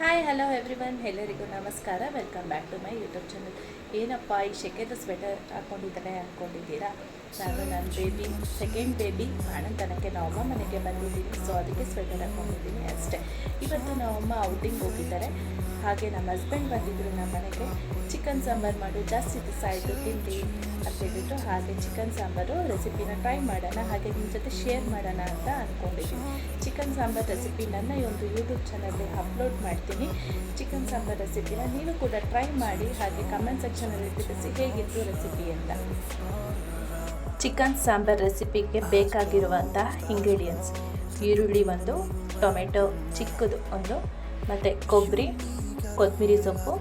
Hi hello everyone, ಎಲ್ಲರಿಗೂ ನಮಸ್ಕಾರ. Welcome back to my YouTube channel. ಏನಪ್ಪ ಈ ಶೆಕೆದ ಸ್ವೆಟರ್ ಹಾಕ್ಕೊಂಡಿದ್ದಾರೆ ಅಂದ್ಕೊಂಡಿದ್ದೀರಾ? ನಾನು ನನ್ನ ಬೇಬಿ ಸೆಕೆಂಡ್ ಬೇಬಿ ತನಕ್ಕೆ ನಮ್ಮಮ್ಮ ಮನೆಗೆ ಬಂದಿದ್ದೀನಿ. ಸೊ ಅದಕ್ಕೆ ಸ್ವೆಟರ್ ಹಾಕ್ಕೊಂಡಿದ್ದೀನಿ ಅಷ್ಟೇ. ಇವತ್ತು ನಮ್ಮಮ್ಮ ಔಟಿಂಗ್ ಹೋಗಿದ್ದಾರೆ. ಹಾಗೆ ನಮ್ಮ ಹಸ್ಬೆಂಡ್ ಬಂದಿದ್ದರು ನಮ್ಮ ಮನೆಗೆ. ಚಿಕನ್ ಸಾಂಬಾರು ಮಾಡು, ಜಾಸ್ತಿ ದಿವಸ ಆಯಿತು ತಿಂದು ಅಂತ ಹೇಳಿದ್ರು. ಹಾಗೆ ಚಿಕನ್ ಸಾಂಬಾರು ರೆಸಿಪಿನ ಟ್ರೈ ಮಾಡೋಣ, ಹಾಗೆ ನಿಮ್ಮ ಜೊತೆ ಶೇರ್ ಮಾಡೋಣ ಅಂತ ಅಂದ್ಕೊಂಡಿದ್ದೀನಿ. ಚಿಕನ್ ಸಾಂಬಾರು ರೆಸಿಪಿ ನನ್ನ ಈ ಒಂದು ಯೂಟ್ಯೂಬ್ ಚಾನಲ್ಗೆ ಅಪ್ಲೋಡ್ ಮಾಡ್ತೀನಿ. ಚಿಕನ್ ಸಾಂಬಾರು ರೆಸಿಪಿನ ನೀವು ಕೂಡ ಟ್ರೈ ಮಾಡಿ, ಹಾಗೆ ಕಮೆಂಟ್ ಸೆಕ್ಷನಲ್ಲಿ ತಿಳಿಸಿ ಹೇಗಿತ್ತು ರೆಸಿಪಿ ಅಂತ. ಚಿಕನ್ ಸಾಂಬಾರು ರೆಸಿಪಿಗೆ ಬೇಕಾಗಿರುವಂಥ ಇಂಗ್ರೀಡಿಯೆಂಟ್ಸ್: ಈರುಳ್ಳಿ ಒಂದು, ಟೊಮೆಟೊ ಚಿಕ್ಕದು ಒಂದು, ಮತ್ತು ಕೊಬ್ಬರಿ, ಕೊತ್ತಂಬರಿ ಸೊಪ್ಪು,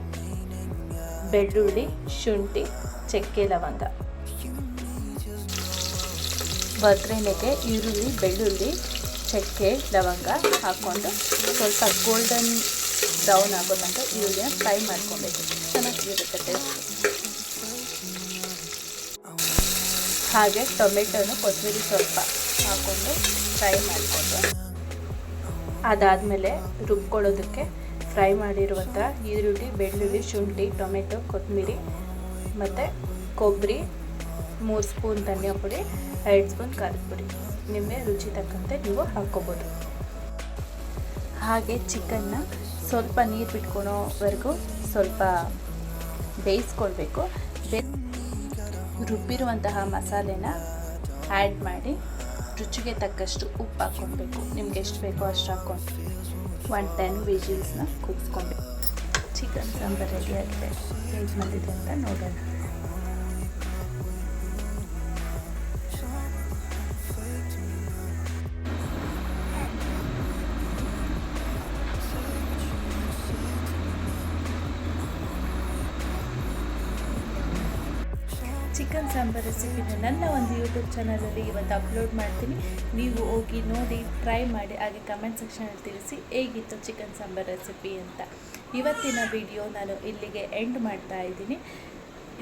ಬೆಳ್ಳುಳ್ಳಿ, ಶುಂಠಿ, ಚಕ್ಕೆ, ಲವಂಗ. ಒಗ್ಗರಣೆಗೆ ಈರುಳ್ಳಿ, ಬೆಳ್ಳುಳ್ಳಿ, ಚಕ್ಕೆ, ಲವಂಗ ಹಾಕ್ಕೊಂಡು ಸ್ವಲ್ಪ ಗೋಲ್ಡನ್ ಬ್ರೌನ್ ಆಗೋ ತನಕ ಈರುಳ್ಳಿನ ಫ್ರೈ ಮಾಡ್ಕೊಬೇಕು. ಚೆನ್ನಾಗಿರುತ್ತೆ ಟೇಸ್ಟ್. ಹಾಗೆ ಟೊಮೆಟೊನು, ಕೊತ್ತಂಬರಿ ಸ್ವಲ್ಪ ಹಾಕ್ಕೊಂಡು ಫ್ರೈ ಮಾಡಿಕೊಂಡು ಅದಾದಮೇಲೆ ರುಬ್ಕೊಳ್ಳೋದಕ್ಕೆ ಫ್ರೈ ಮಾಡಿರುವಂಥ ಈರುಳ್ಳಿ, ಬೆಳ್ಳುಳ್ಳಿ, ಶುಂಠಿ, ಟೊಮೆಟೊ, ಕೊತ್ತಂಬರಿ ಮತ್ತು ಕೊಬ್ಬರಿ, 3 ಸ್ಪೂನ್ ಧನಿಯಾ ಪುಡಿ, 2 ಸ್ಪೂನ್ ಖಾರದ ಪುಡಿ, ನಿಮಗೆ ರುಚಿ ತಕ್ಕಂತೆ ನೀವು ಹಾಕ್ಕೋಬೋದು. ಹಾಗೆ ಚಿಕನ್ನ ಸ್ವಲ್ಪ ನೀರು ಬಿಟ್ಕೊಳೋವರೆಗೂ ಸ್ವಲ್ಪ ಬೇಯಿಸ್ಕೊಳ್ಬೇಕು. ರುಬ್ಬಿರುವಂತಹ ಮಸಾಲೆನ ಆ್ಯಡ್ ಮಾಡಿ ರುಚಿಗೆ ತಕ್ಕಷ್ಟು ಉಪ್ಪು ಹಾಕ್ಕೊಳ್ಬೇಕು. ನಿಮ್ಗೆ ಎಷ್ಟು ಬೇಕೋ ಅಷ್ಟು ಹಾಕ್ಕೊಂಡು 10 ವಿಜಿಲ್ಸ್ನ ಕುದಿಸ್ಕೊಬೇಕು. ಚಿಕನ್ ಸಾಂಬಾರು ರೆಡಿ ಆಗಿದೆ. ಹೇಗೆ ಬಂದಿದೆ ಅಂತ ನೋಡೋಣ. ಚಿಕನ್ ಸಾಂಬಾರು ರೆಸಿಪಿನ ನನ್ನ ಒಂದು ಯೂಟ್ಯೂಬ್ ಚಾನಲಲ್ಲಿ ಇವತ್ತು ಅಪ್ಲೋಡ್ ಮಾಡ್ತೀನಿ. ನೀವು ಹೋಗಿ ನೋಡಿ, ಟ್ರೈ ಮಾಡಿ, ಹಾಗೆ ಕಮೆಂಟ್ ಸೆಕ್ಷನಲ್ಲಿ ತಿಳಿಸಿ ಹೇಗಿತ್ತು ಚಿಕನ್ ಸಾಂಬಾರು ರೆಸಿಪಿ ಅಂತ. ಇವತ್ತಿನ ವಿಡಿಯೋ ನಾನು ಇಲ್ಲಿಗೆ ಎಂಡ್ ಮಾಡ್ತಾ ಇದ್ದೀನಿ.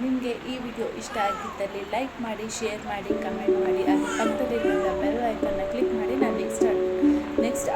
ನಿಮಗೆ ಈ ವಿಡಿಯೋ ಇಷ್ಟ ಆಗಿದ್ದಲ್ಲಿ ಲೈಕ್ ಮಾಡಿ, ಶೇರ್ ಮಾಡಿ, ಕಮೆಂಟ್ ಮಾಡಿ, ಹಾಗೆ ಪಕ್ಕದಲ್ಲಿರುವಂಥ ಬೆಲ್ ಐಕನ್ನ ಕ್ಲಿಕ್ ಮಾಡಿ. ನಾನು ನೆಕ್ಸ್ಟ್